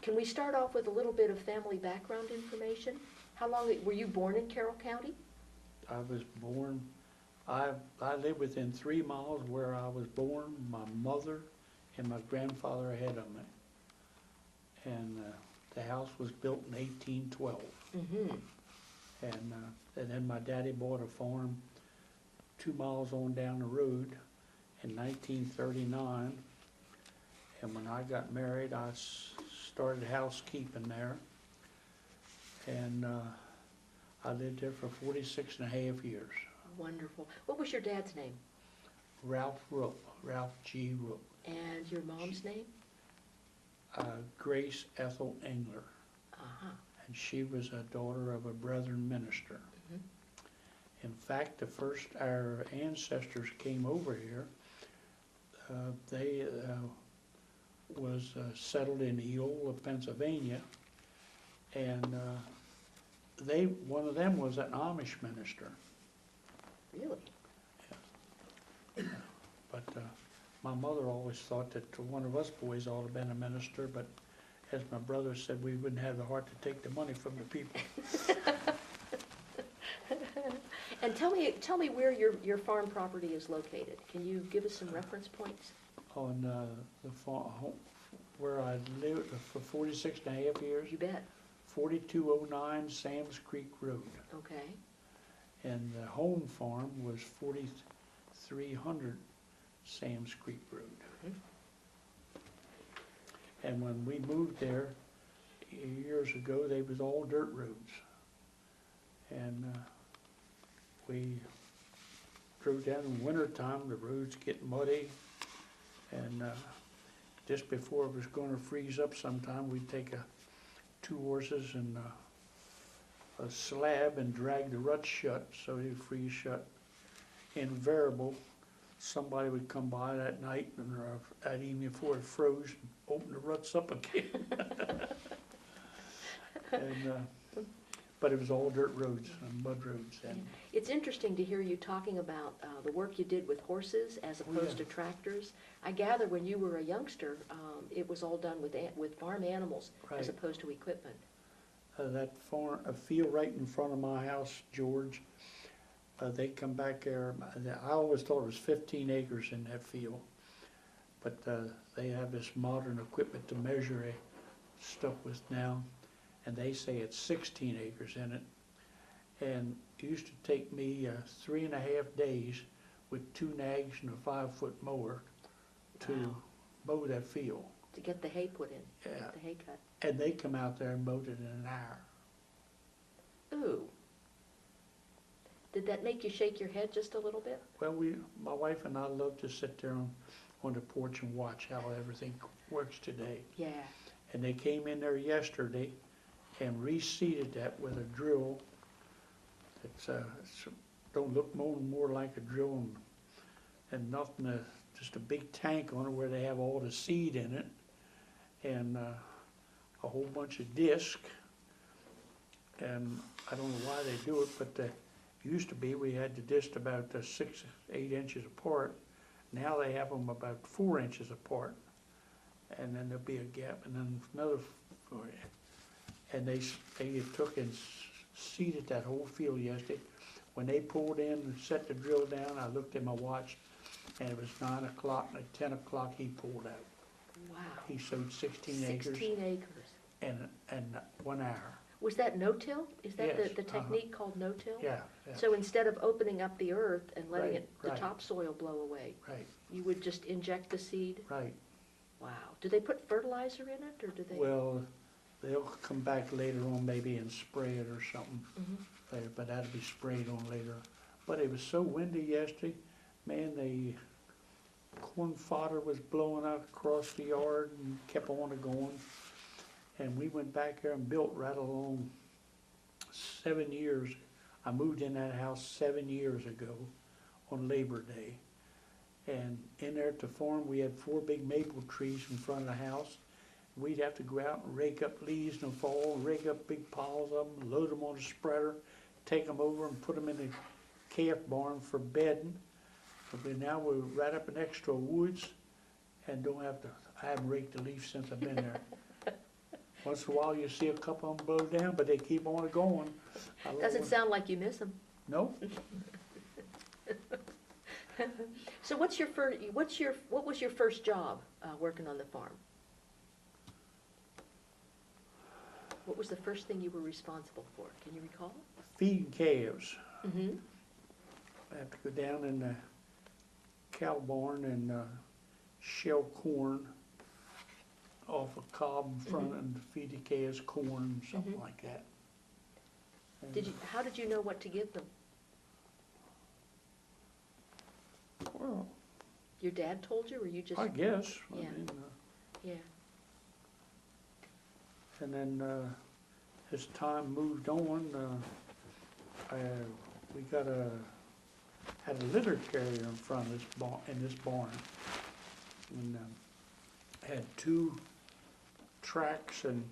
Can we start off with a little bit of family background information? How long, were you born in Carroll County? I was born, I live within 3 miles where I was born. My mother and my grandfather ahead of me. And the house was built in 1812. Mm-hmm. And then my daddy bought a farm 2 miles on down the road in 1939. And when I got married, I started housekeeping there. And I lived there for 46 and a half years. Wonderful. What was your dad's name? Rauland Roop, Ralph G. Roop. And your mom's name? Grace Ethel Engler. Uh-huh. And she was a daughter of a Brethren minister. Mhm. In fact, the first our ancestors came over here, they was settled in Eola, Pennsylvania, and one of them was an Amish minister. Really? But my mother always thought that one of us boys ought to have been a minister, but as my brother said, we wouldn't have the heart to take the money from the people. And tell me where your farm property is located. Can you give us some reference points? On the farm, where I lived for 46 and a half years, You bet. 4209 Sam's Creek Road. Okay. And the home farm was 4300 Sam's Creek Road. Mhm. And when we moved there years ago, they was all dirt roads. And we drove down in wintertime, the roads get muddy. And just before it was going to freeze up sometime, we'd take 2 horses and a slab and drag the ruts shut so they'd freeze shut. Invariable, somebody would come by that night and that evening before it froze and open the ruts up again. And, but it was all dirt roads and mud roads. And It's interesting to hear you talking about the work you did with horses as opposed to tractors. I gather when you were a youngster, it was all done with farm animals as Right. opposed to equipment. That farm, a field right in front of my house, George, they come back there. I always thought it was 15 acres in that field, but they have this modern equipment to measure stuff with now, and they say it's 16 acres in it. And it used to take me 3.5 days with 2 nags and a 5-foot mower to Wow. mow that field. To get the hay put in, Yeah. get the hay cut. And they come out there and mowed it in an hour. Ooh. Did that make you shake your head just a little bit? Well, my wife and I love to sit there on the porch and watch how everything works today. Yeah. And they came in there yesterday and reseeded that with a drill. It's don't look more like a drill and nothing, just a big tank on it where they have all the seed in it and a whole bunch of disc. And I don't know why they do it, but used to be we had the disc about 6-8 inches apart. Now they have them about 4 inches apart, and then there'll be a gap, and then another 4. And they took and seeded that whole field yesterday. When they pulled in and set the drill down, I looked at my watch, and it was 9 o'clock. And at 10 o'clock, he pulled out. Wow. He sowed 16 acres 16 acres. in 1 hour. Was that no-till? Is that Yes, the technique called no-till? Yeah. So instead of opening up the earth and letting Right, the right. topsoil blow away, Right, you would just inject the seed? right. Wow. Do they put fertilizer in it, or do they? Well, they'll come back later on maybe and spray it or something. Mhm. But that'll be sprayed on later. But it was so windy yesterday, man, the corn fodder was blowing out across the yard and kept on going. And we went back there and built right along 7 years. I moved in that house 7 years ago on Labor Day. And in there at the farm, we had 4 big maple trees in front of the house. We'd have to go out and rake up leaves in the fall, rake up big piles of them, load them on a spreader, take them over and put them in the calf barn for bedding. But now we're right up next to a woods and don't have to, I haven't raked a leaf since I've been there. Once in a while you see a couple of them blow down, but they keep on going. Doesn't sound like you miss them. No, So what was your first job working on the farm? What was the first thing you were responsible for? Can you recall? feeding calves. Mm-hmm. I have to go down in the cow barn and shell corn off a cob in front and feed the calves corn, something like that. And, How did you know what to give them? well, Your dad told you, or you just? I guess. I Yeah. mean, Yeah. and then as time moved on, we had a litter carrier in front of this barn, and had 2 tracks, and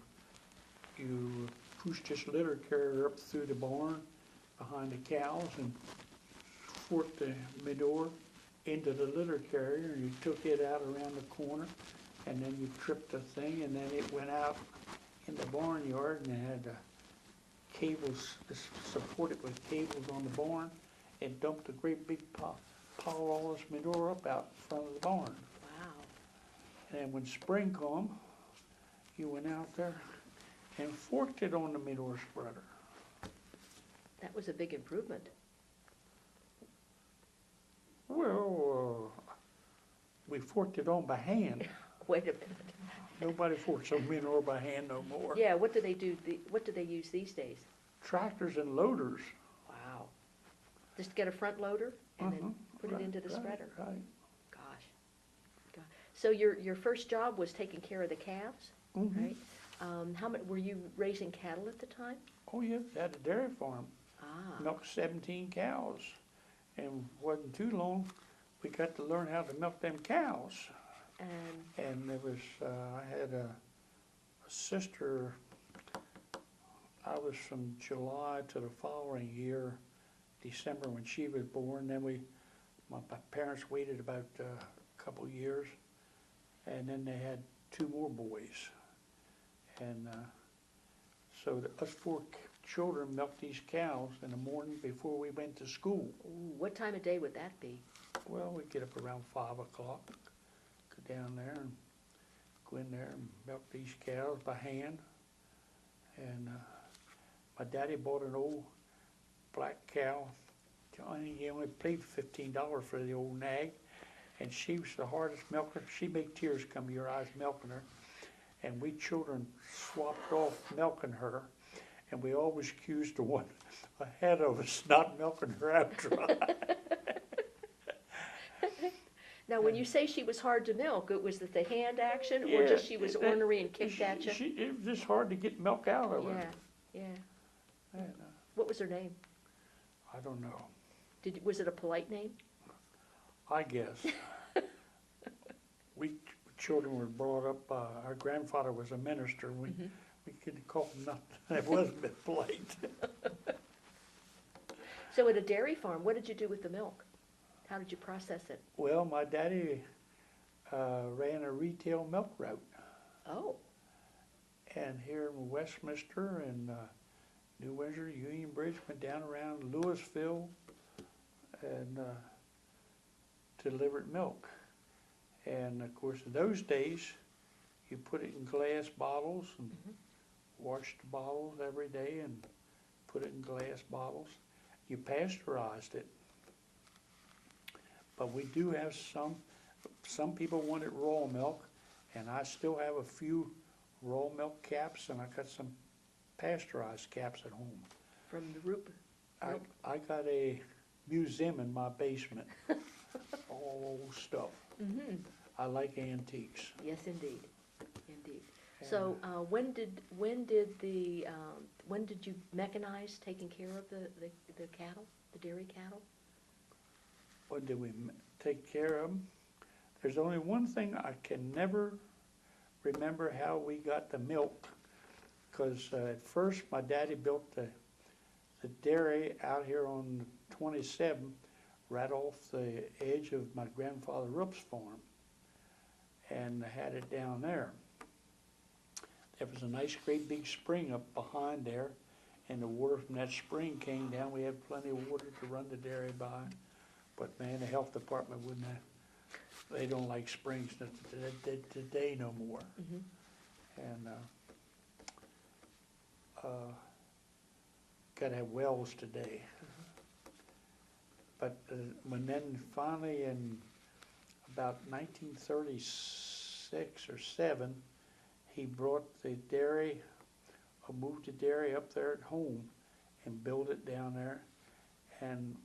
you pushed this litter carrier up through the barn behind the cows and forked the manure into the litter carrier, and you took it out around the corner, and then you tripped the thing, and then it went out in the barnyard, and it had cables, supported with cables on the barn, and dumped a great big pile of all this manure up out in front of the barn. Wow. And when spring come, you went out there and forked it on the manure spreader. That was a big improvement. Well, we forked it on by hand. Wait a minute. Nobody forks on manure by hand no more. Yeah, what do they do? What do they use these days? Tractors and loaders. Wow. Just get a front loader and then put it into the spreader. Right. Gosh. So your first job was taking care of the calves, right? How many were you raising cattle at the time? Oh yeah, had a dairy farm. Ah. Milked 17 cows, and wasn't too long we got to learn how to milk them cows. And there was I had a sister. I was from July to the following year, December, when she was born. Then my parents waited about a couple years, and then they had 2 more boys. And so us 4 children milked these cows in the morning before we went to school. Ooh, what time of day would that be? Well, we'd get up around 5 o'clock, go down there and go in there and milk these cows by hand. And my daddy bought an old black cow. He only paid $15 for the old nag, and she was the hardest milker. She'd make tears come to your eyes milking her. And we children swapped off milking her, and we always accused the one ahead of us not milking her out dry. Now, when you say she was hard to milk, it was the hand action, or just she was ornery and kicked at you? It was just hard to get milk out of her. Yeah. And, What was her name? I don't know. Was it a polite name? I guess. We children were brought up, our grandfather was a minister. We couldn't call him nothing. It wasn't polite. So at a dairy farm, what did you do with the milk? How did you process it? Well, my daddy ran a retail milk route. Oh. And here in Westminster and New Windsor, Union Bridge, went down around Louisville and delivered milk. And of course, in those days, you put it in glass bottles and washed the bottles every day and put it in glass bottles. You pasteurized it. But we do have some people wanted raw milk, and I still have a few raw milk caps, and I got some pasteurized caps at home. From the Roop milk? I got a museum in my basement, all old stuff. I like antiques. Yes, indeed. So when did you mechanize taking care of the cattle, the dairy cattle? When did we take care of them? There's only one thing I can never remember how we got the milk, because at first my daddy built the dairy out here on 27, right off the edge of my grandfather Roop's farm, and had it down there. there was a nice great big spring up behind there, and the water from that spring came down. We had plenty of water to run the dairy by. But man, the health department wouldn't have, they don't like springs today no more. And gotta have wells today. But when then finally in about 1936 or 7, he brought the dairy, or moved the dairy up there at home and built it down there. And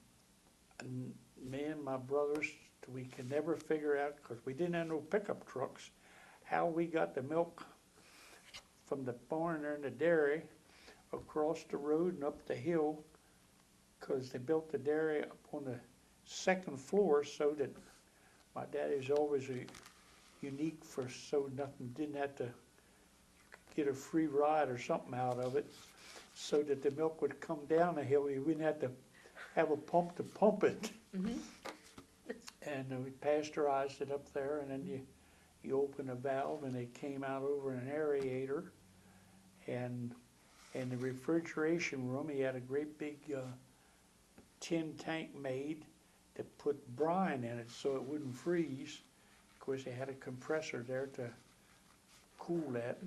me and my brothers, we could never figure out, because we didn't have no pickup trucks, how we got the milk from the barn there in the dairy across the road and up the hill, because they built the dairy up on the second floor so that my daddy was always unique for, so nothing, didn't have to get a free ride or something out of it, so that the milk would come down the hill. You wouldn't have to have a pump to pump it. And we pasteurized it up there, and then you open a valve and it came out over an aerator. And in the refrigeration room, he had a great big tin tank made to put brine in it so it wouldn't freeze. Of course, they had a compressor there to cool that.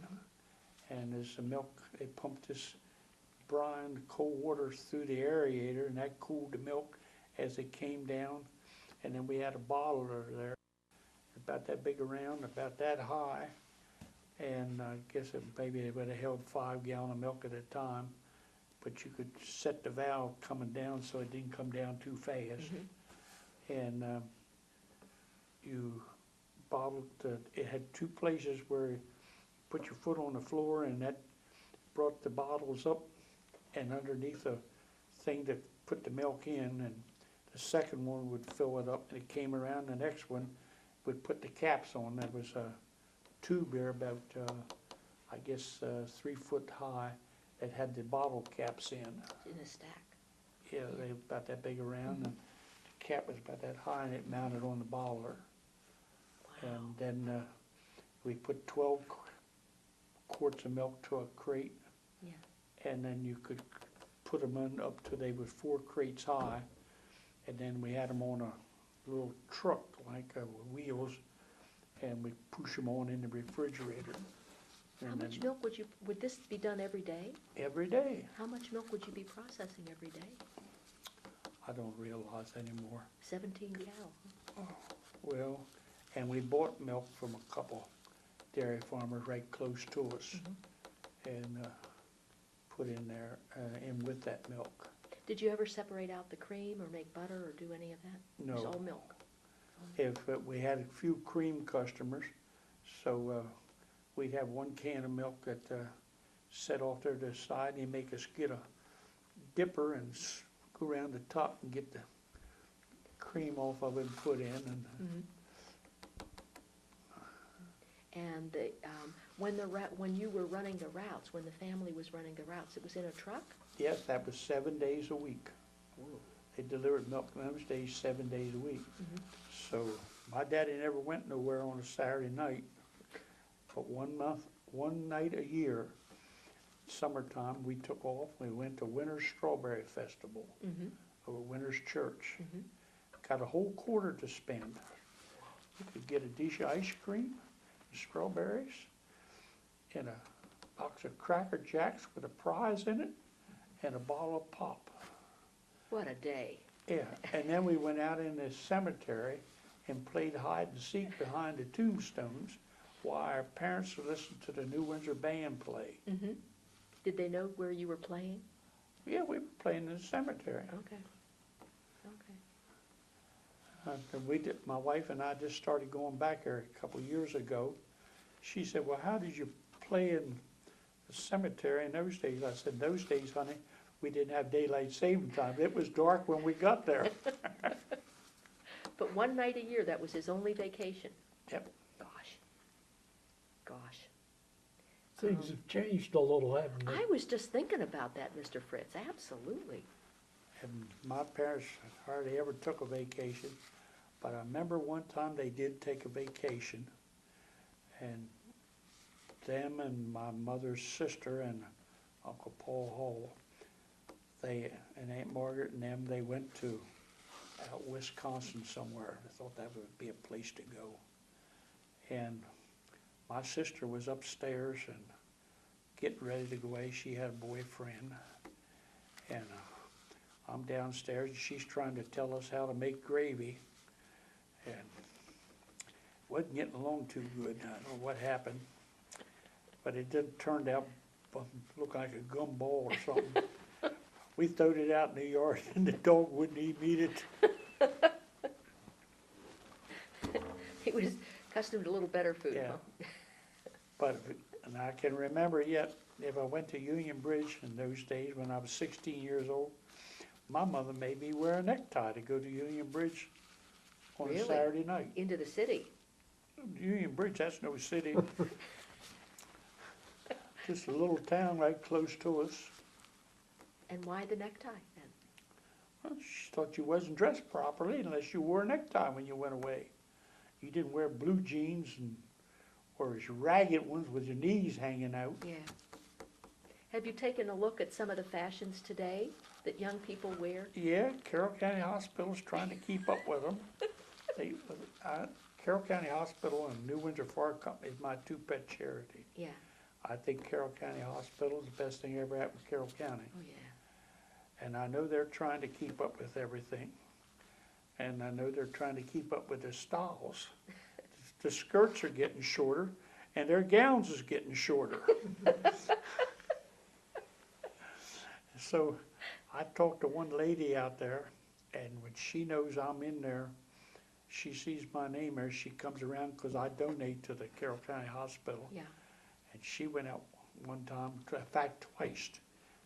And as the milk, they pumped this brine, cold water through the aerator, and that cooled the milk as it came down. And then we had a bottler there, about that big around, about that high. And I guess maybe it would have held 5 gallons of milk at a time. But you could set the valve coming down so it didn't come down too fast. And you bottled, it had 2 places where you put your foot on the floor, and that brought the bottles up and underneath a thing to put the milk in, and the second one would fill it up, and it came around. The next one would put the caps on. That was a tube there about, I guess, 3 foot high that had the bottle caps in. In a stack. Yeah, they were about that big around, and the cap was about that high, and it mounted on the bottler. And then we put 12 quarts of milk to a crate, and then you could put them in up till they was 4 crates high, and then we had them on a little truck like wheels, and we push them on in the refrigerator. How much milk would this be done every day? Every day. How much milk would you be processing every day? I don't realize anymore. 17 cow. Well, and we bought milk from a couple dairy farmers right close to us, and put in there, in with that milk. Did you ever separate out the cream or make butter or do any of that? No. It was all milk. If we had a few cream customers, so we'd have 1 can of milk that set off there to the side, and he'd make us get a dipper and go around the top and get the cream off of it and put in. And And when you were running the routes, when the family was running the routes, it was in a truck? yes, that was 7 days a week. They delivered milk in those days 7 days a week. So my daddy never went nowhere on a Saturday night, but one night a year, summertime, we took off. We went to Winter's Strawberry Festival over Winter's Church. Got a whole quarter to spend. You could get a dish of ice cream, strawberries, and a box of Cracker Jacks with a prize in it, and a bottle of pop. What a day. Yeah, and then we went out in the cemetery and played hide and seek behind the tombstones while our parents listened to the New Windsor Band play. Did they know where you were playing? Yeah, we were playing in the cemetery. Okay. My wife and I just started going back there a couple of years ago. She said, well, how did you play in the cemetery in those days? I said, those days, honey, we didn't have daylight saving time. It was dark when we got there. But 1 night a year, that was his only vacation? Yep. Gosh. Things have changed a little, haven't they? I was just thinking about that, Mr. Fritz, absolutely. And my parents hardly ever took a vacation, but I remember one time they did take a vacation, and them and my mother's sister and Uncle Paul Hall, they, and Aunt Margaret and them, they went to out Wisconsin somewhere. I thought that would be a place to go. And my sister was upstairs and getting ready to go away. She had a boyfriend. And I'm downstairs, and she's trying to tell us how to make gravy. And wasn't getting along too good. I don't know what happened. But it didn't turn out, look like a gumball or something. We throwed it out in the yard, and the dog wouldn't even eat it. He was accustomed to a little better food, Yeah. huh? But, and I can remember yet, if I went to Union Bridge in those days when I was 16 years old, my mother made me wear a necktie to go to Union Bridge on Really? a Saturday night. Into the city. Union Bridge, that's no city. Just a little town right close to us. And why the necktie then? Well, she thought you wasn't dressed properly unless you wore a necktie when you went away. You didn't wear blue jeans and or ragged ones with your knees hanging out. Yeah. Have you taken a look at some of the fashions today that young people wear? Yeah, Carroll County Hospital's trying to keep up with them. Carroll County Hospital and New Windsor Fire Company is my two pet charity. Yeah. I think Carroll County Hospital is the best thing ever happened to Carroll County. Oh, yeah. And I know they're trying to keep up with everything. And I know they're trying to keep up with their styles. The skirts are getting shorter, and their gowns is getting shorter. So I talked to one lady out there, and when she knows I'm in there, she sees my name there, she comes around because I donate to the Carroll County Hospital. Yeah. And she went out one time, in fact twice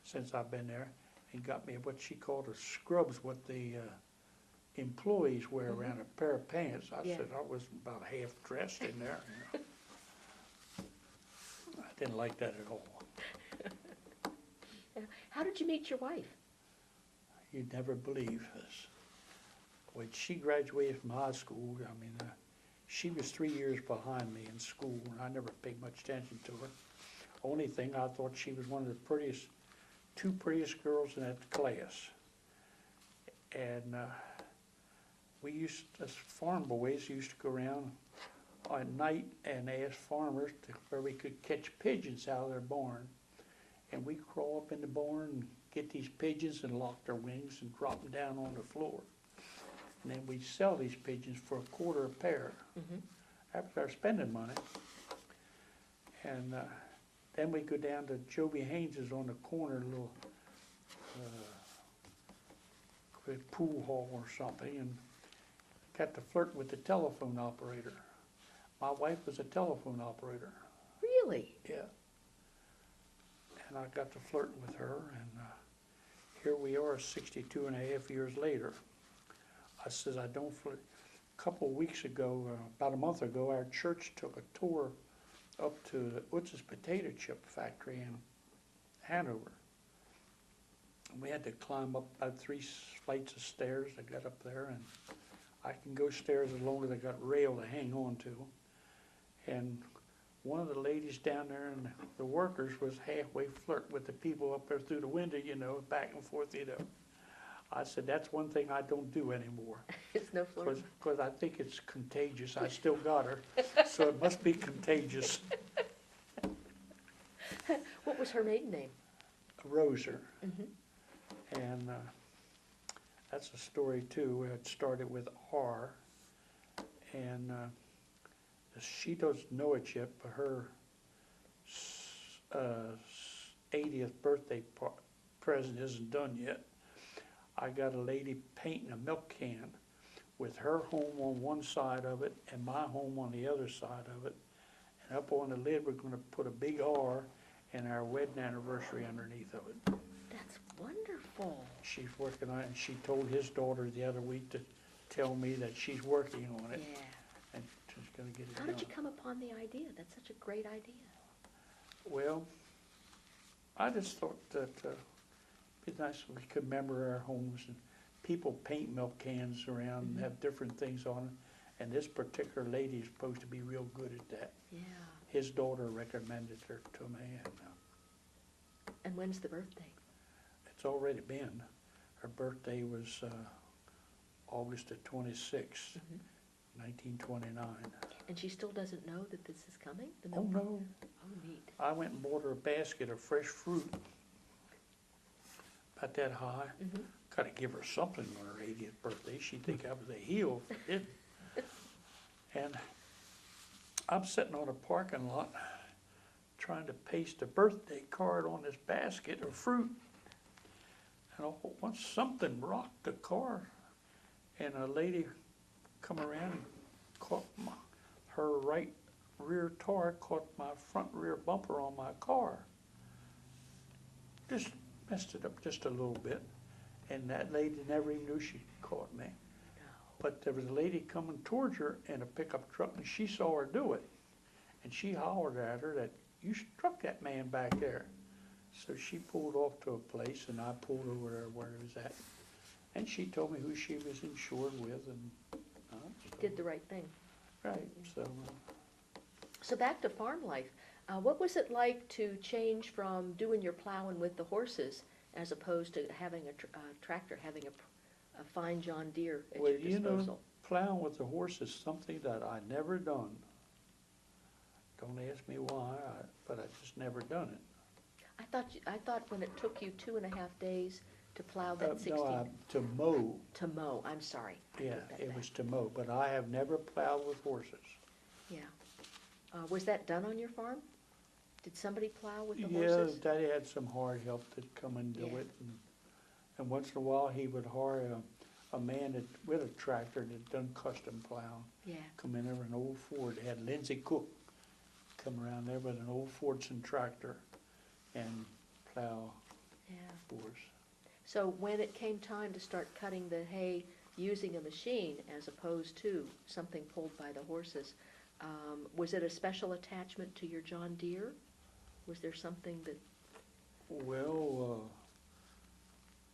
since I've been there, and got me what she called a scrubs, what the employees wear around a pair of pants. I Yeah. said I was about half dressed in there. I didn't like that at all. How did you meet your wife? You'd never believe this. When she graduated from high school, I mean, she was 3 years behind me in school, and I never paid much attention to her. Only thing, I thought she was one of the two prettiest girls in that class. And as farm boys, used to go around at night and ask farmers where we could catch pigeons out of their barn. And we'd crawl up in the barn and get these pigeons and lock their wings and drop them down on the floor. And then we'd sell these pigeons for $0.25 a pair after our spending money. And then we'd go down to Joby Haynes's on the corner, a little pool hall or something, and got to flirt with the telephone operator. My wife was a telephone operator. Really? Yeah. And I got to flirt with her, and here we are 62 and a half years later. I says, I don't flirt. A couple of weeks ago, about a month ago, our church took a tour up to the Utz's potato chip factory in Hanover. And we had to climb up about 3 flights of stairs. I got up there, and I can go stairs as long as I got rail to hang on to. And one of the ladies down there and the workers was halfway flirting with the people up there through the window, back and forth, I said, that's one thing I don't do anymore. It's no flirting. Because I think it's contagious. I still got her, so it must be contagious. What was her maiden name? Roser. And that's a story too. It started with R. And she doesn't know it yet, but her 80th birthday present isn't done yet. I got a lady painting a milk can with her home on one side of it and my home on the other side of it. And up on the lid, we're going to put a big R and our wedding anniversary underneath of it. That's wonderful. She's working on it, and she told his daughter the other week to tell me that she's working on it. Yeah. And she's going to get it How done. did you come upon the idea? That's such a great idea. Well, I just thought that it'd be nice if we could remember our homes, and people paint milk cans around and have different things on them. And this particular lady is supposed to be real good at that. Yeah. his daughter recommended her to me, and And when's the birthday? it's already been. Her birthday was August the 26th, 1929. And she still doesn't know that this is coming? The Oh, milk? no. Oh, neat. I went and bought her a basket of fresh fruit, about that high. Mhm. Gotta give her something on her 80th birthday. She'd think I was a heel if I didn't. And I'm sitting on a parking lot trying to paste a birthday card on this basket of fruit. And all at once something rocked the car, and a lady come around and caught her right rear tire caught my front rear bumper on my car. Just messed it up just a little bit, and that lady never even knew she caught me. But there was a lady coming towards her in a pickup truck, and she saw her do it. And she hollered at her that, "You struck that man back there." So she pulled off to a place, and I pulled over there where it was at. And she told me who she was insured with, and so, Did the right thing. right. So So back to farm life. What was it like to change from doing your plowing with the horses as opposed to having a tractor, having a fine John Deere at well, your you know, disposal? plowing with the horse is something that I never done. Don't ask me why, but I just never done it. I thought when it took you 2.5 days to plow that 16, No, to mow. to mow, I'm sorry. I Yeah, take that it back. was to mow, but I have never plowed with horses. Yeah. Was that done on your farm? Did somebody plow with the Yeah, horses? Daddy had some hired help that come and do Yeah. it, and once in a while he would hire a man with a tractor that done custom plowing. Yeah. Come in there with an old Ford. They had Lindsay Cook come around there with an old Fordson tractor and plow Yeah. for us. So when it came time to start cutting the hay using a machine as opposed to something pulled by the horses, was it a special attachment to your John Deere? Was there something that, Well,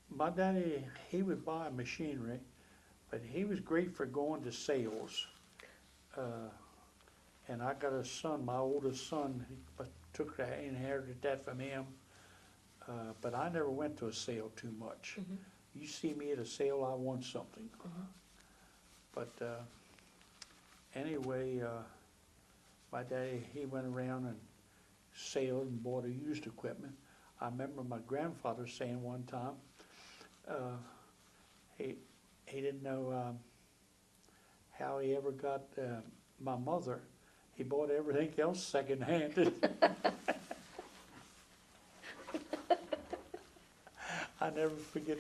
my daddy, he would buy machinery, but he was great for going to sales. And I got a son, my oldest son, but inherited that from him. But I never went to a sale too much. Mhm. You see me at a sale, I want something. But anyway, my daddy, he went around and sailed and bought a used equipment. I remember my grandfather saying one time, he didn't know how he ever got my mother. He bought everything else second-handed. I never forget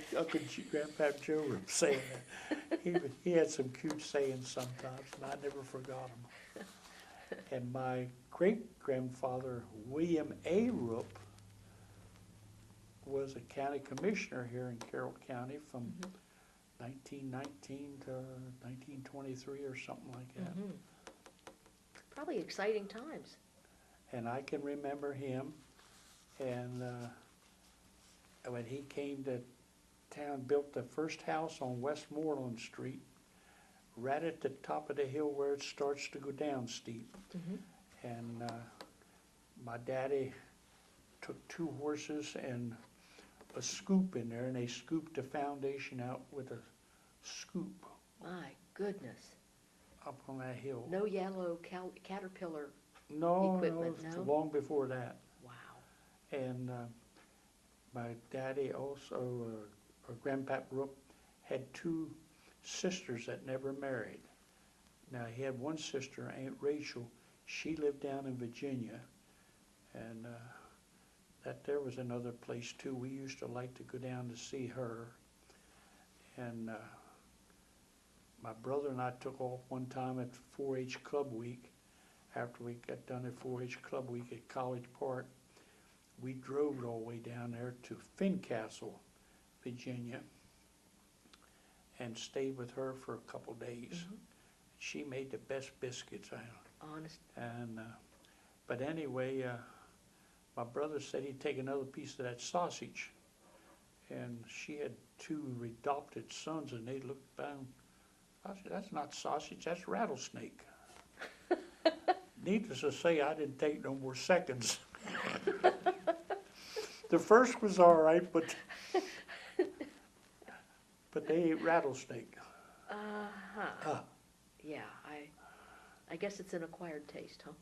Grandpa Joe Roop saying that. He had some cute sayings sometimes, and I never forgot them. And my great-grandfather, William A. Roop, was a county commissioner here in Carroll County from 1919 to 1923 or something like that. probably exciting times. And I can remember him, and when he came to town, built the first house on Westmoreland Street, right at the top of the hill where it starts to go down steep. And my daddy took 2 horses and a scoop in there, and they scooped the foundation out with a scoop My goodness. up on that hill. No yellow Caterpillar. No, equipment, it's no? long before that. Wow. And my daddy also, or Grandpap Roop, had 2 sisters that never married. Now, he had one sister, Aunt Rachel. She lived down in Virginia, and that there was another place too. We used to like to go down to see her. And my brother and I took off one time at 4-H Club Week. After we got done at 4-H Club Week at College Park, we drove it all the way down there to Fincastle, Virginia, and stayed with her for a couple days. She made the best biscuits. Honest. And but anyway, my brother said he'd take another piece of that sausage, and she had 2 adopted sons, and they looked down. I said, "That's not sausage, that's rattlesnake." needless to say, I didn't take no more seconds. The first was all right, but they ate rattlesnake. Uh-huh. Yeah, I guess it's an acquired taste, huh?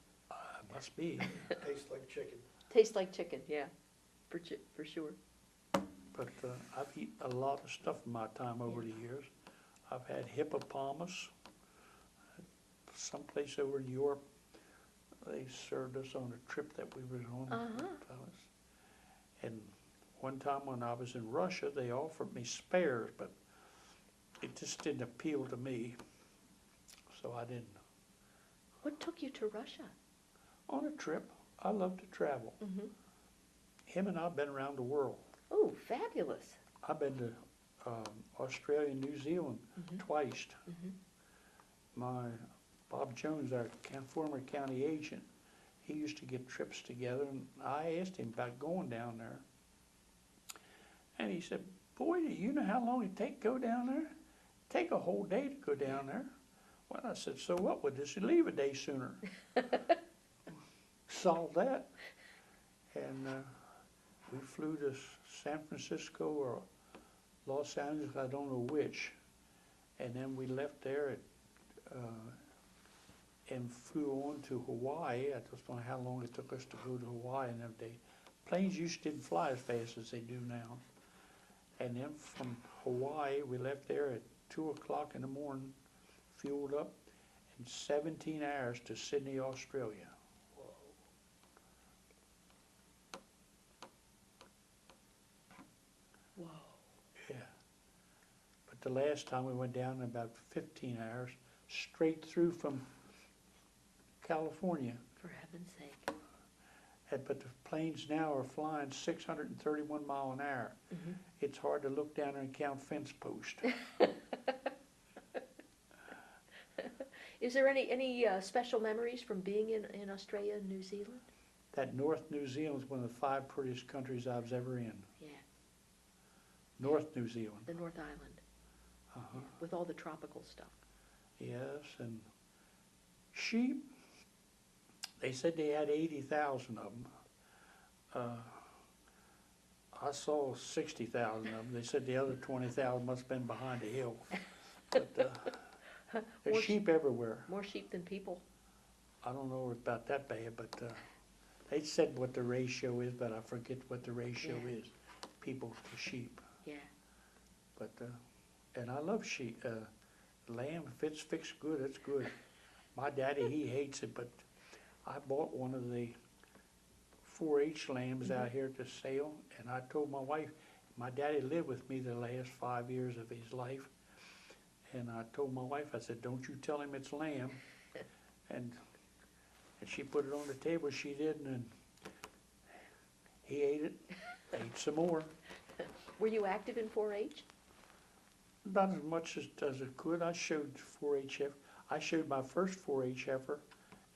Must be. Tastes like chicken. Tastes like chicken, yeah, for sure. But I've eaten a lot of stuff in my time over the years. I've had hippopotamus. Someplace over in Europe, they served us on a trip that we were on. Uh-huh. And one time when I was in Russia, they offered me spares, but it just didn't appeal to me, so I didn't. What took you to Russia? On a trip, I love to travel. Mm-hmm. Him and I've been around the world. Oh, fabulous. I've been to Australia and New Zealand twice. Mm-hmm. My Bob Jones, our former county agent, he used to get trips together, and I asked him about going down there. And he said, "Boy, do you know how long it take to go down there? Take a whole day to go down there." Well, I said, "So what? Would this leave a day sooner?" Solved that. And we flew to San Francisco or Los Angeles, I don't know which. And then we left there and flew on to Hawaii. I just don't know how long it took us to go to Hawaii in them days. Planes used to didn't fly as fast as they do now. And then from Hawaii, we left there at 2 o'clock in the morning, fueled up, and 17 hours to Sydney, Australia. Whoa. Yeah. But the last time we went down in about 15 hours, straight through from California. For heaven's sake. But the planes now are flying 631 mile an hour. Mm-hmm. It's hard to look down there and count fence posts. Is there any special memories from being in Australia and New Zealand? That North New Zealand is one of the 5 prettiest countries I was ever in. Yeah. North New Zealand. The North Island. Uh-huh. Yeah, with all the tropical stuff. Yes, and sheep, they said they had 80,000 of them. I saw 60,000 of them. They said the other 20,000 must have been behind a hill. But there's More sheep everywhere. More sheep than people. I don't know about that bad, but they said what the ratio is, but I forget what the ratio is, people to sheep. Yeah. But and I love sheep. Lamb, if it's fixed good, it's good. My daddy, he hates it, but I bought one of the 4-H lambs out here to sale, and I told my wife, my daddy lived with me the last 5 years of his life, and I told my wife, I said, "Don't you tell him it's lamb." And she put it on the table, she did, and he ate it, ate some more. Were you active in 4-H? Not as much as I could. I showed 4-H heifer. I showed my first 4-H heifer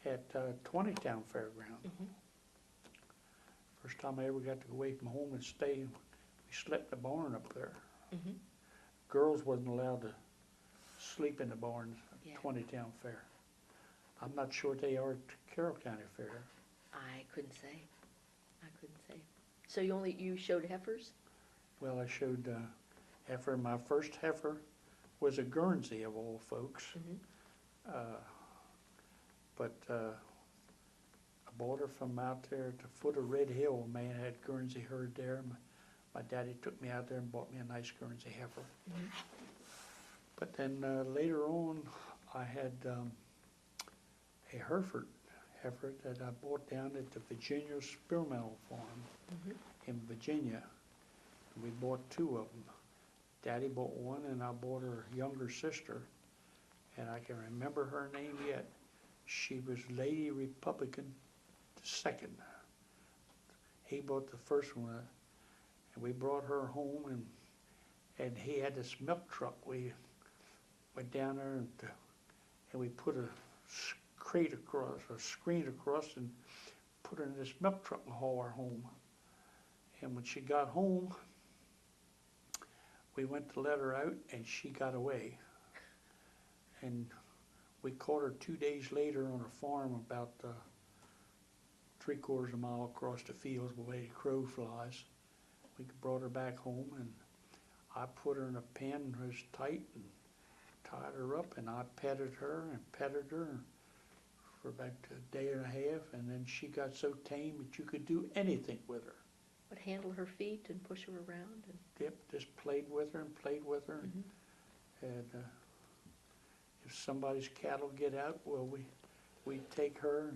at 20-town Fairground. Mm-hmm. First time I ever got to go away from home and stay. We slept in the barn up there. Mm-hmm. Girls wasn't allowed to sleep in the barns at Yeah. 20-town Fair. I'm not sure they are at Carroll County Fair. I couldn't say. So you showed heifers? Well, I showed heifer. My first heifer was a Guernsey of all folks. Mm-hmm. But I bought her from out there at the foot of Red Hill. A man had Guernsey herd there. My daddy took me out there and bought me a nice Guernsey heifer. Mm-hmm. But then later on, I had a Hereford heifer that I bought down at the Virginia Spearmill Farm in Virginia. We bought 2 of them. Daddy bought one, and I bought her younger sister, and I can remember her name yet. She was Lady Republican II. He bought the first one, and we brought her home, and he had this milk truck. We went down there, and we put a crate across, a screen across, and put her in this milk truck and haul her home. And when she got home, we went to let her out, and she got away. And We caught her 2 days later on a farm about 3/4 of a mile across the fields the way the crow flies. We brought her back home, and I put her in a pen, it was tight, and tied her up, and I petted her for about a day and a half, and then she got so tame that you could do anything with her. Would handle her feet and push her around? And Yep, just played with her. mm-hmm. And if somebody's cattle get out, well, we take her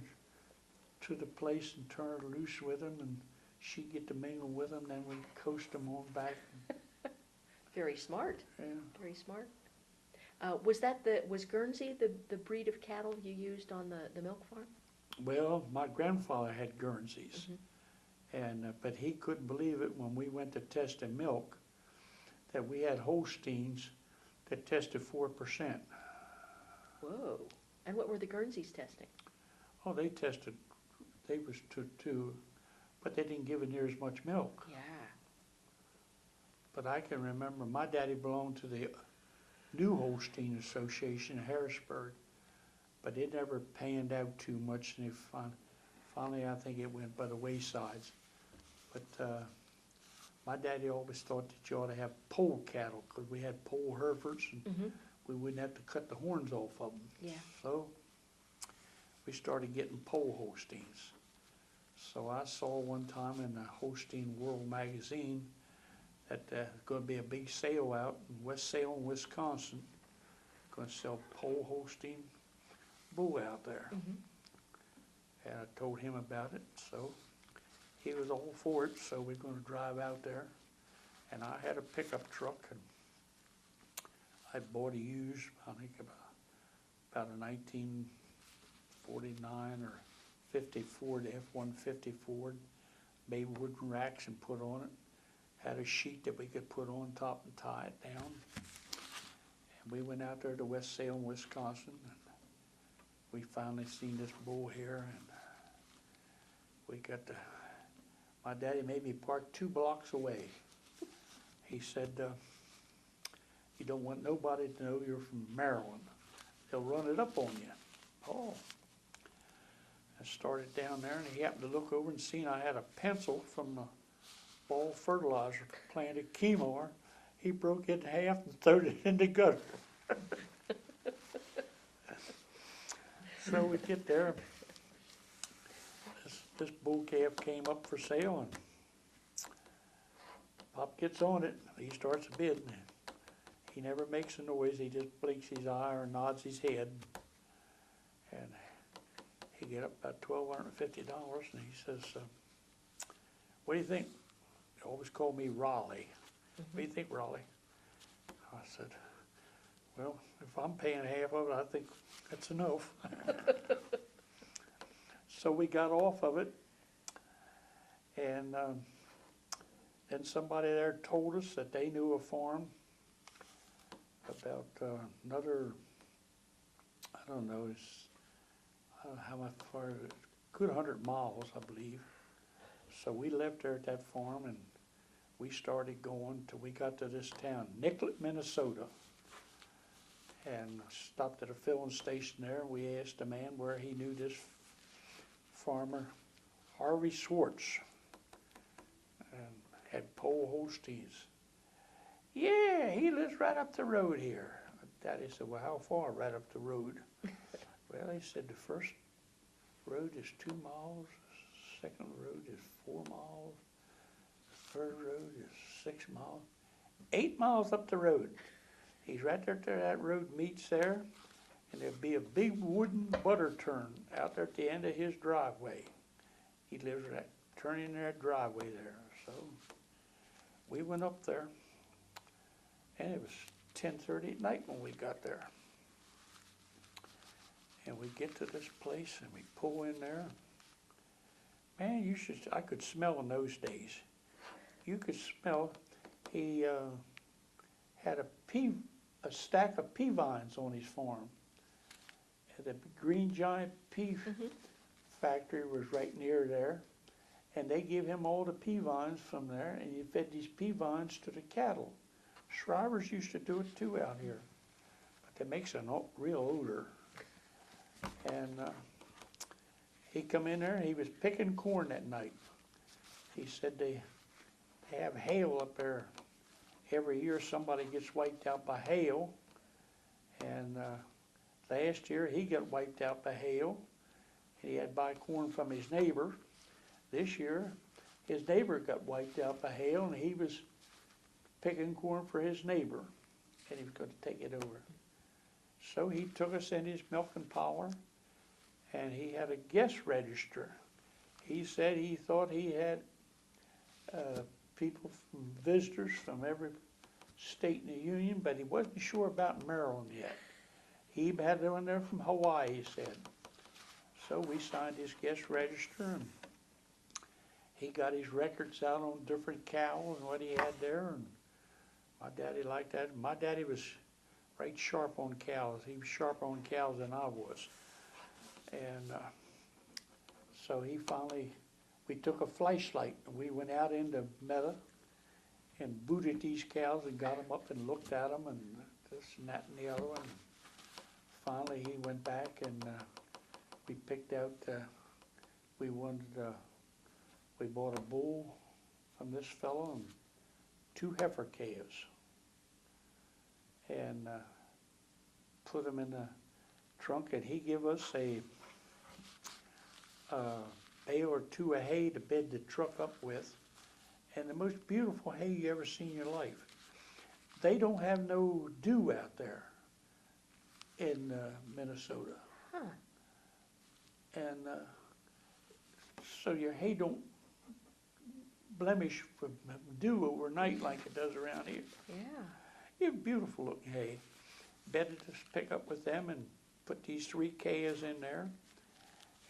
to the place and turn her loose with them, and she get to mingle with them, then we coast them on back. Very smart, Yeah. very smart. Was Guernsey the breed of cattle you used on the milk farm? Well, my grandfather had Guernseys, Mm-hmm. and but he couldn't believe it when we went to test the milk that we had Holsteins that tested 4%. Whoa. And what were the Guernseys testing? Oh, they was two, but they didn't give it near as much milk. Yeah. But I can remember my daddy belonged to the New Holstein Association in Harrisburg, but it never panned out too much, and finally I think it went by the waysides. But my daddy always thought that you ought to have pole cattle, because we had pole Herefords, and Mm-hmm. we wouldn't have to cut the horns off of them. Yeah. So we started getting pole Holsteins. So I saw one time in the Holstein World magazine that there's going to be a big sale out in West Salem, Wisconsin. Going to sell pole Holstein bull out there. Mm-hmm. And I told him about it, so he was all for it. So we're going to drive out there. And I had a pickup truck, and I bought a used, I think about a 1949 or 50 Ford, F-150 Ford, made wooden racks and put on it. Had a sheet that we could put on top and tie it down. And we went out there to West Salem, Wisconsin, and we finally seen this bull here, and we got my daddy made me park 2 blocks away. He said, you don't want nobody to know you're from Maryland. They'll run it up on you. Oh. I started down there, and he happened to look over and seen I had a pencil from the ball fertilizer planted chemo. He broke it in half and threw it in the gutter. So we get there. This bull calf came up for sale, and Pop gets on it. He starts bidding. He never makes a noise. He just blinks his eye or nods his head. And he get up about $1,250, and he says, what do you think? They always call me Raleigh. What do you think, Raleigh? I said, well, if I'm paying half of it, I think that's enough. So we got off of it, and then somebody there told us that they knew a farm about another, I don't know how much far, good 100 miles, I believe. So we left there at that farm, and we started going till we got to this town, Nicollet, Minnesota, and stopped at a filling station there. We asked a man where he knew this farmer, Harvey Swartz, and had pole Holsteins. Yeah, he lives right up the road here. Daddy said, well, how far right up the road? Well, he said the first road is 2 miles, the second road is 4 miles, the third road is 6 miles, 8 miles up the road. He's right there till that road meets there, and there'll be a big wooden butter turn out there at the end of his driveway. He lives right turning in that driveway there. So we went up there, and it was 10:30 at night when we got there. And we get to this place, and we pull in there. Man, I could smell in those days. You could smell, he had a stack of pea vines on his farm. And the Green Giant pea factory was right near there. And they gave him all the pea vines from there, and he fed these pea vines to the cattle. Shrivers used to do it too out here. But it makes a real odor. And he come in there, he was picking corn that night. He said they have hail up there. Every year somebody gets wiped out by hail. And last year he got wiped out by hail. He had to buy corn from his neighbor. This year his neighbor got wiped out by hail, and he was picking corn for his neighbor, and he was going to take it over. So he took us in his milking parlor, and he had a guest register. He said he thought he had people, visitors from every state in the union, but he wasn't sure about Maryland yet. He had one there from Hawaii, he said. So we signed his guest register, and he got his records out on different cows and what he had there, and my daddy liked that. My daddy was right sharp on cows. He was sharper on cows than I was. And so he finally, we took a flashlight and we went out into Meta and booted these cows and got them up and looked at them and this and that and the other one. Finally he went back and we picked out, we bought a bull from this fellow and 2 heifer calves, and put them in the trunk, and he gave us a bale or 2 of hay to bed the truck up with, and the most beautiful hay you ever seen in your life. They don't have no dew out there in Minnesota. Huh. And so your hay don't blemish from dew overnight like it does around here. Yeah. You have beautiful looking hay. Better to pick up with them and put these 3 calves in there.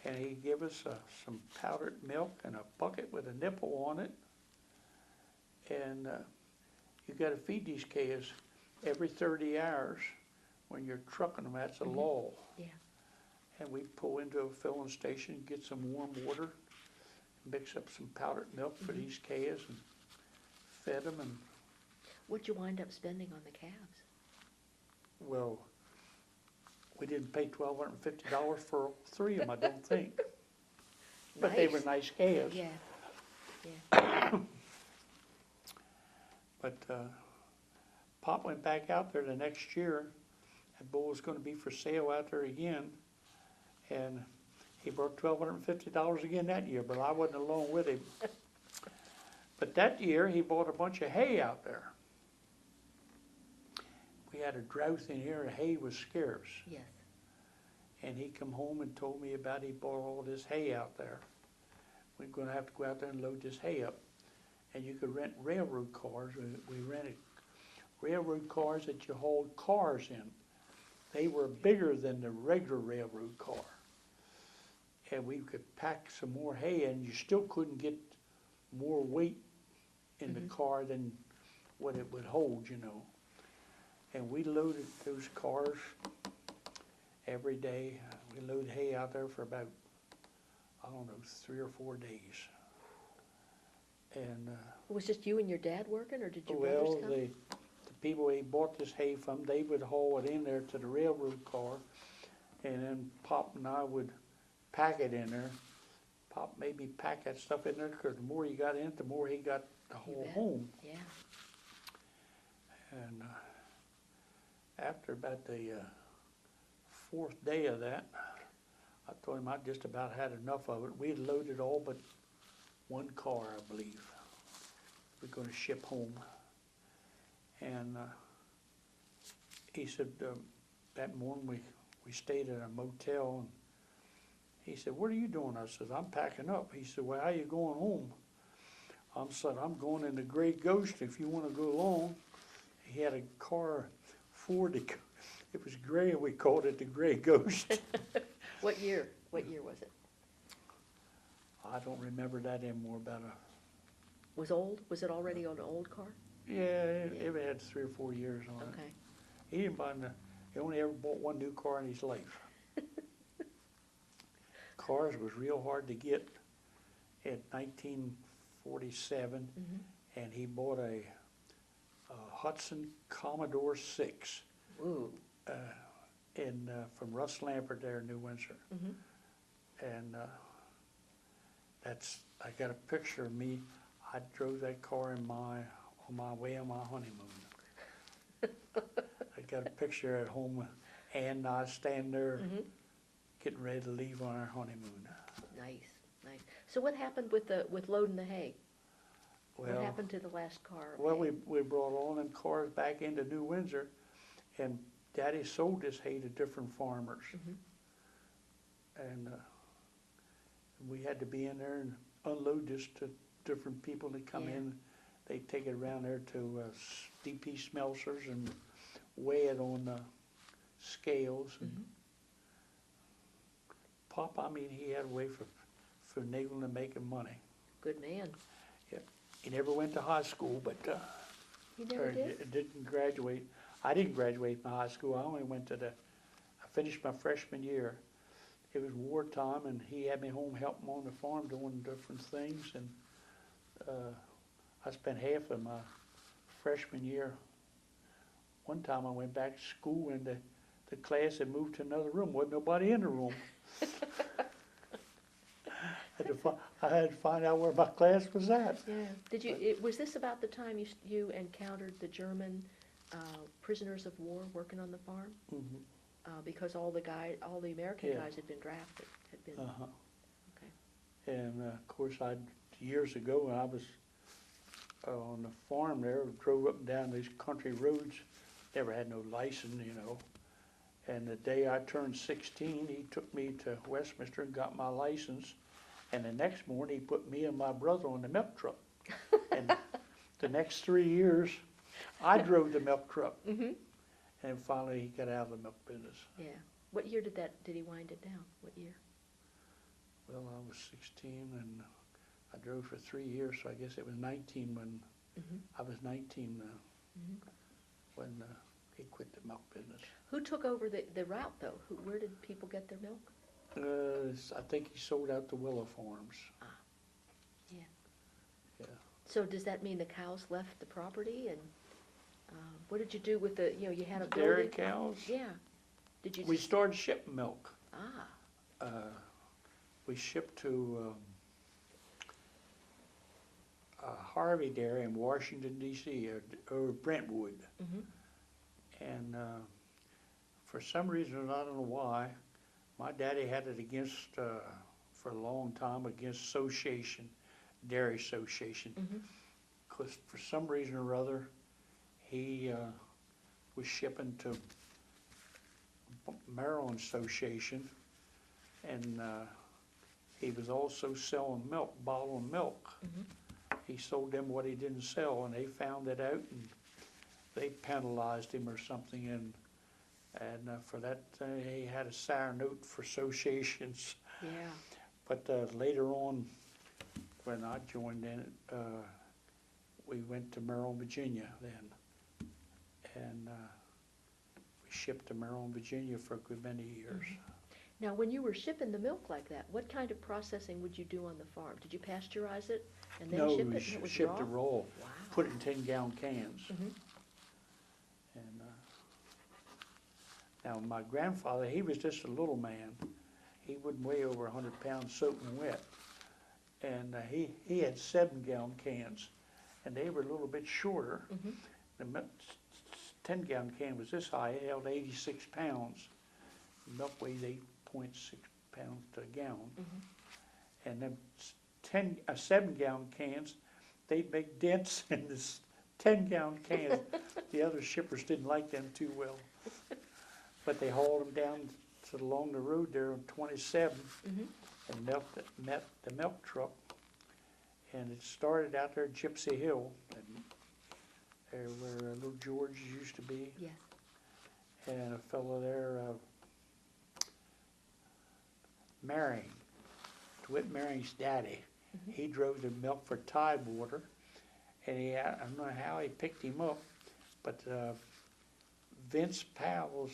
And he gave us some powdered milk and a bucket with a nipple on it. And you got to feed these calves every 30 hours when you're trucking them. That's a law. Yeah. And we pull into a filling station, get some warm water, mix up some powdered milk for these calves, and fed them. And What'd you wind up spending on the calves? well, we didn't pay $1,250 for 3 of them, I don't think. But they were nice calves. Yeah. Yeah. But Pop went back out there the next year. That bull was going to be for sale out there again, and he brought $1,250 again that year, but I wasn't along with him. But that year he bought a bunch of hay out there. We had a drought in here, and hay was scarce. Yes. And he come home and told me about he bought all this hay out there. We're going to have to go out there and load this hay up. And you could rent railroad cars. We rented railroad cars that you hauled cars in. They were bigger than the regular railroad car. And we could pack some more hay in. You still couldn't get more weight in the car than what it would hold, you know. And we loaded those cars every day. We loaded hay out there for about, I don't know, 3 or 4 days. And Was just you and your dad working, or did your brothers come? the people he bought this hay from, they would haul it in there to the railroad car, and then Pop and I would pack it in there. Pop made me pack that stuff in there because the more you got in it, the more he got to haul home. Yeah. And after about the 4th day of that, I told him I just about had enough of it. We had loaded all but 1 car, I believe. We're going to ship home. And he said, that morning we stayed at a motel, and he said, "What are you doing?" I said, "I'm packing up." He said, "Well, how you going home?" I said, "I'm going in the Gray Ghost if you want to go along." He had a car, Ford, it was gray, and we called it the Gray Ghost. What year? What year was it? I don't remember that anymore. Was old? Was it already an old car? Yeah, it had 3 or 4 years on it. Okay. He didn't buy he only ever bought 1 new car in his life. Cars was real hard to get in 1947, and he bought a Hudson Commodore 6. Ooh. In from Russ Lampert there in New Windsor. Mhm. And I got a picture of me. I drove that car on my way on my honeymoon. I got a picture at home, and I stand there Mhm. getting ready to leave on our honeymoon. Nice, nice. So what happened with loading the hay? What Well, happened to the last car? of well, hay? we brought all them cars back into New Windsor, and Daddy sold this hay to different farmers. Mhm. And we had to be in there and unload this to different people that come Yeah. in. They take it around there to DP Smelters and weigh it on scales. And Mhm. Pop, I mean, he had a way for niggling and making money. Good man. He never went to high school, but He never did? didn't graduate. I didn't graduate from high school. I only went to I finished my freshman year. It was wartime, and he had me home helping him on the farm doing different things. And I spent half of my freshman year. One time I went back to school, and the class had moved to another room. Wasn't nobody in the room. I had to find out where my class was at. Yeah. Was this about the time you encountered the German prisoners of war working on the farm? Mhm. Because all the American Yeah. guys had been drafted, had been, Uh-huh. okay. And of course, years ago, when I was on the farm there, drove up and down these country roads, never had no license, you know. And the day I turned 16, he took me to Westminster and got my license. And the next morning, he put me and my brother on the milk truck. And the next 3 years, I drove the milk truck. Mhm. And finally, he got out of the milk business. Yeah. What year did he wind it down? What year? Well, I was 16, and I drove for 3 years, so I guess it was 19 when Mhm. I was 19 Mhm. when he quit the milk business. Who took over the route, though? Where did people get their milk? I think he sold out the Willow Farms. Yeah. Yeah. So does that mean the cows left the property, and what did you do with you had a Dairy building? cows. Yeah. Did you We just, started shipping milk. ah, We shipped to Harvey Dairy in Washington, D.C., or Brentwood. mhm. And for some reason, I don't know why, my daddy had it against, for a long time, against association, dairy association. Mhm. Because for some reason or other, he was shipping to Maryland Association, and he was also selling milk, bottling milk. Mhm. He sold them what he didn't sell, and they found it out, and they penalized him or something, and for that, he had a sour note for associations. Yeah. But later on, when I joined in it, we went to Maryland, Virginia then, and we shipped to Maryland, Virginia for a good many years. Now, when you were shipping the milk like that, what kind of processing would you do on the farm? Did you pasteurize it and then No, ship we it? And it was shipped it raw? raw, Wow. put it in 10-gallon cans. Mhm. And now my grandfather, he was just a little man. He wouldn't weigh over 100 pounds soaking wet. And he had 7-gallon cans, and they were a little bit shorter. Mhm. The 10-gallon can was this high, it held 86 pounds. Milk weighs 8.6 pounds to a gallon. Mhm. And then 7-gallon cans, they'd make dents in this 10-gallon cans. The other shippers didn't like them too well. But they hauled them down along the road there on 27 Mhm. and met the milk truck. And it started out there at Gypsy Hill, and there where Little George used to be. Yes. And a fellow there, Marion, DeWitt Marion's daddy, Mhm. he drove the milk for Tidewater, and I don't know how he picked him up, but Vince Powell's,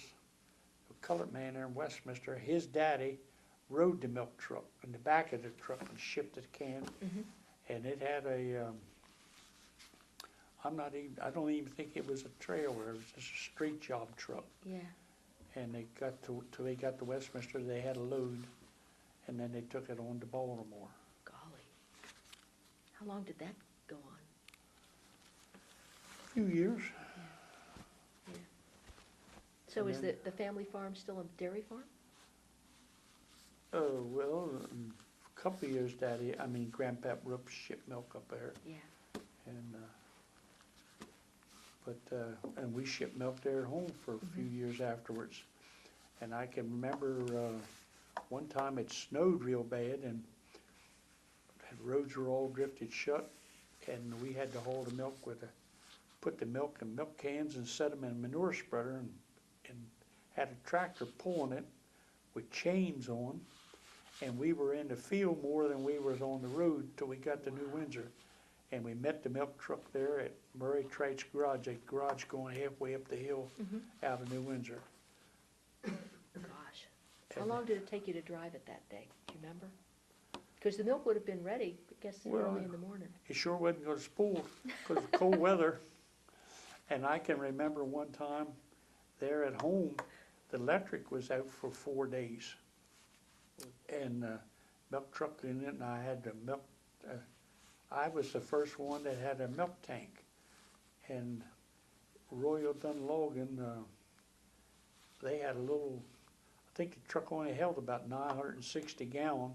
a colored man there in Westminster, his daddy rode the milk truck in the back of the truck and shipped the can, Mhm. and it had I don't even think it was a trailer, it was just a street job truck. Yeah. and they got till they got to Westminster, they had a load, and then they took it on to Baltimore. Golly. How long did that go on? A few years. Yeah. So And is then- the family farm still a dairy farm? Oh, well, a couple of years, Grandpap Roop shipped milk up there, Yeah. and, and we shipped milk there at home for a few years afterwards. And I can remember, one time it snowed real bad, and the roads were all drifted shut, and we had to haul the milk put the milk in milk cans and set them in a manure spreader, and had a tractor pulling it with chains on, and we were in the field more than we was on the road till we got to New Windsor. And we met the milk truck there at Murray Trite's garage, a garage going halfway up the hill out of New Windsor. Gosh. How And- long did it take you to drive it that day? Do you remember? Because the milk would have been ready, I guess, Well, early in the morning. It sure wasn't gonna spoil because of cold weather. And I can remember one time there at home, the electric was out for 4 days. And milk truck in it, and I had the milk, I was the first one that had a milk tank. And Royal Dunlogan, they had a little, I think the truck only held about 960 gallon.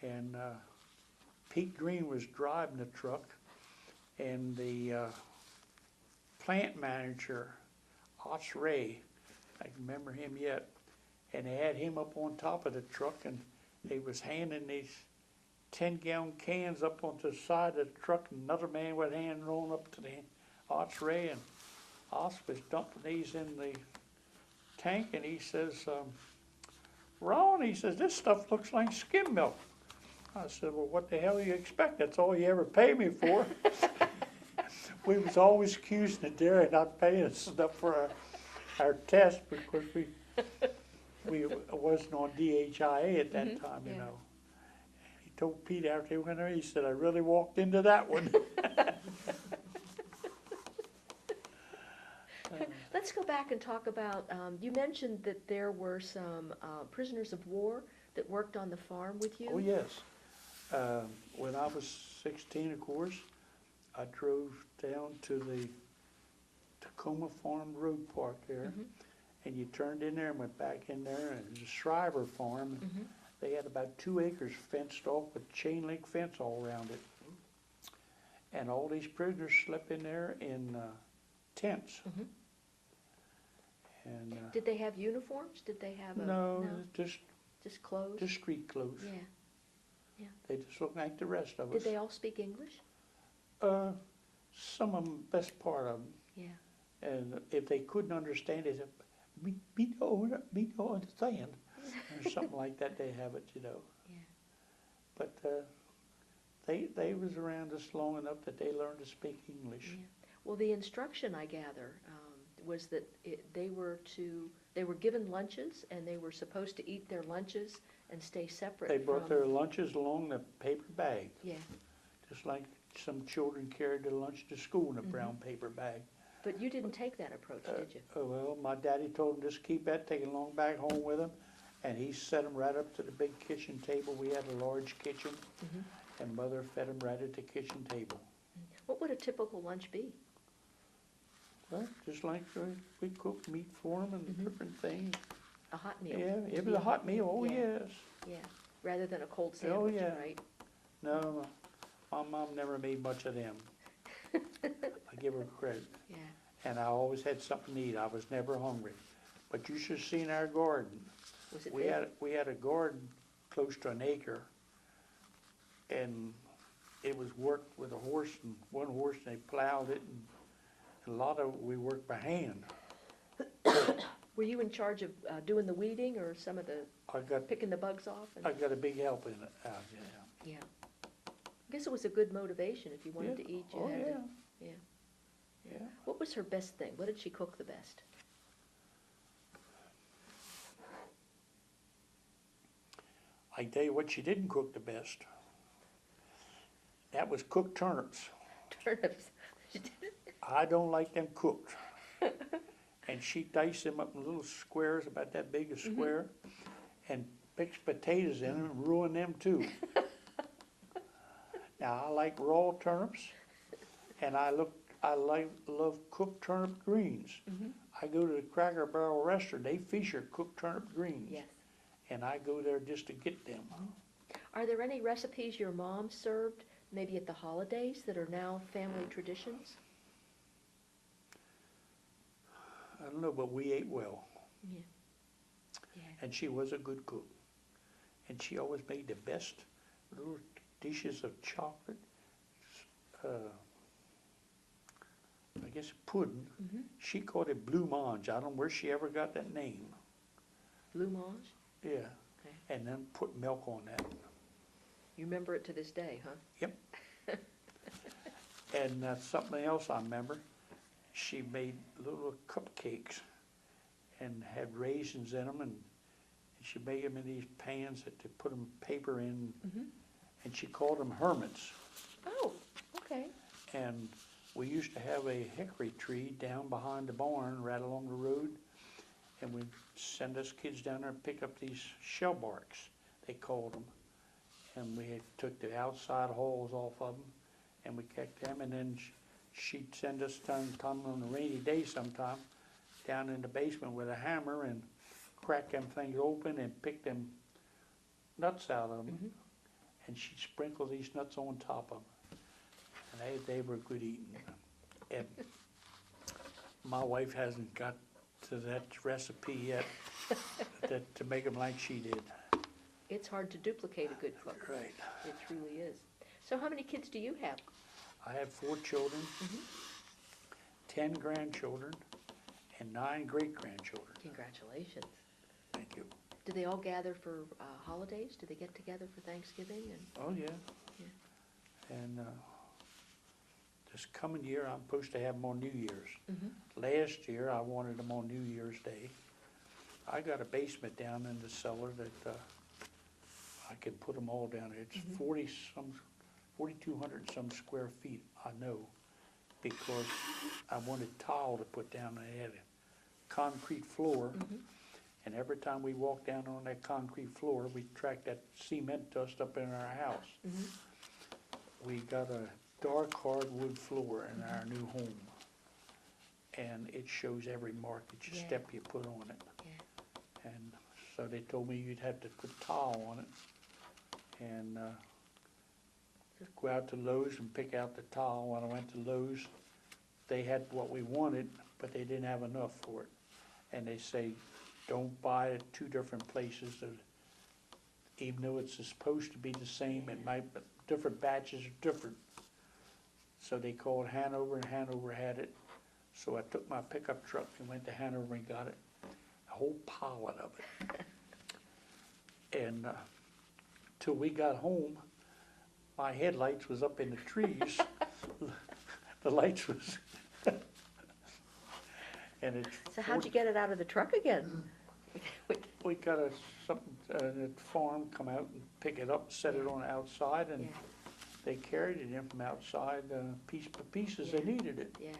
And Pete Green was driving the truck, and the plant manager, Ots Ray, I can remember him yet, and they had him up on top of the truck, and they was handing these 10-gallon cans up onto the side of the truck, and another man with a hand rolling up to the Ots Ray, and Ots was dumping these in the tank, and he says, Ron, he says, this stuff looks like skim milk. I said, well, what the hell do you expect? That's all you ever pay me for. We was always accusing the dairy not paying us enough for our test because we wasn't on DHIA at that time, you yeah. know. He told Pete after he went there, he said, I really walked into that one. Let's go back and talk about, you mentioned that there were some prisoners of war that worked on the farm with you. Oh, yes. When I was 16, of course, I drove down to the Tacoma Farm Road Park there, and you turned in there and went back in there, and it was a Shriver farm. They had about 2 acres fenced off with chain link fence all around it. And all these prisoners slept in there in tents. And Did they have uniforms? Did they have no, just just clothes? street clothes. Yeah. They just looked like the rest of us. Did they all speak English? Some of them, best part of them. Yeah. And if they couldn't understand it, me don't understand, or something like that. They have it, you know. Yeah. But they was around us long enough that they learned to speak English. Yeah. Well, the instruction I gather was that they were given lunches, and they were supposed to eat their lunches and stay separate. They brought from, their lunches along the paper bag, Yeah. just like some children carried their lunch to school in a brown paper bag. But you didn't take that approach, did you? Oh, well, my daddy told him just keep that, take it along back home with him, and he set them right up to the big kitchen table. We had a large kitchen, and Mother fed them right at the kitchen table. What would a typical lunch be? Well, just like we cooked meat for them and different things. A hot meal? Yeah, it was a hot meal, oh, Yeah. yes. Yeah, rather than a cold Oh, sandwich, yeah. right? No, my mom never made much of them. I give her credit. Yeah. And I always had something to eat. I was never hungry. But you should have seen our garden. Was it We big? we had a garden close to an acre, and it was worked with a horse and one horse, and they plowed it, and a lot of it we worked by hand. Were you in charge of doing the weeding or some of the, I got picking the bugs off? I got a big help in it out there. Yeah. I guess it was a good motivation. If you wanted to eat, you Oh, had yeah, to. Yeah. yeah. What was her best thing? What did she cook the best? I tell you what, she didn't cook the best. That was cooked turnips. Turnips. I don't like them cooked. and she diced them up in little squares about that big a square, and mixed potatoes in them and ruined them too. Now, I like raw turnips, and I love cooked turnip greens. I go to the Cracker Barrel restaurant, they feature cooked turnip greens. Yes. And I go there just to get them. Are there any recipes your mom served, maybe at the holidays, that are now family traditions? I don't know, but we ate well. Yeah. Yeah. And she was a good cook. And she always made the best little dishes of chocolate, I guess pudding. She called it blue mange. I don't know where she ever got that name. Blue mange? Yeah. Okay. And then put milk on that. You remember it to this day, huh? Yep. And something else I remember, she made little cupcakes and had raisins in them, and she made them in these pans that they put them paper in, and she called them hermits. Oh, okay. And we used to have a hickory tree down behind the barn right along the road, and we'd send us kids down there and pick up these shell barks, they called them. And we had took the outside hulls off of them, and we kept them, and then she'd send us down on a rainy day sometime down in the basement with a hammer and crack them things open and pick them nuts out of them. And she'd sprinkle these nuts on top of them. And they were good eating. And my wife hasn't got to that recipe yet to make them like she did. It's hard to duplicate a good cook. Right. It truly is. So how many kids do you have? I have 4 children, 10 grandchildren, and 9 great-grandchildren. Congratulations. Thank you. Do they all gather for holidays? Do they get together for Thanksgiving? And Oh, yeah. And this coming year, I'm supposed to have them on New Year's. Last year, I wanted them on New Year's Day. I got a basement down in the cellar that I could put them all down there. It's 4,200 some square feet, I know, because I wanted tile to put down. I had a concrete floor, and every time we walked down on that concrete floor, we tracked that cement dust up in our house. We got a dark hardwood floor in our new home, and it shows every mark that you step you put on it. And so they told me you'd have to put tile on it, and go out to Lowe's and pick out the tile. When I went to Lowe's, they had what we wanted, but they didn't have enough for it. And they say, don't buy it at 2 different places. Even though it's supposed to be the same, it might, but different batches are different. So they called Hanover, and Hanover had it. So I took my pickup truck and went to Hanover and got it, a whole pallet of it. And till we got home, my headlights was up in the trees. The lights was, and it's. so how'd you get it out of the truck again? We got something at the farm come out and pick it up, set it on the outside, and they carried it in from outside, piece by piece as they needed it. Yeah,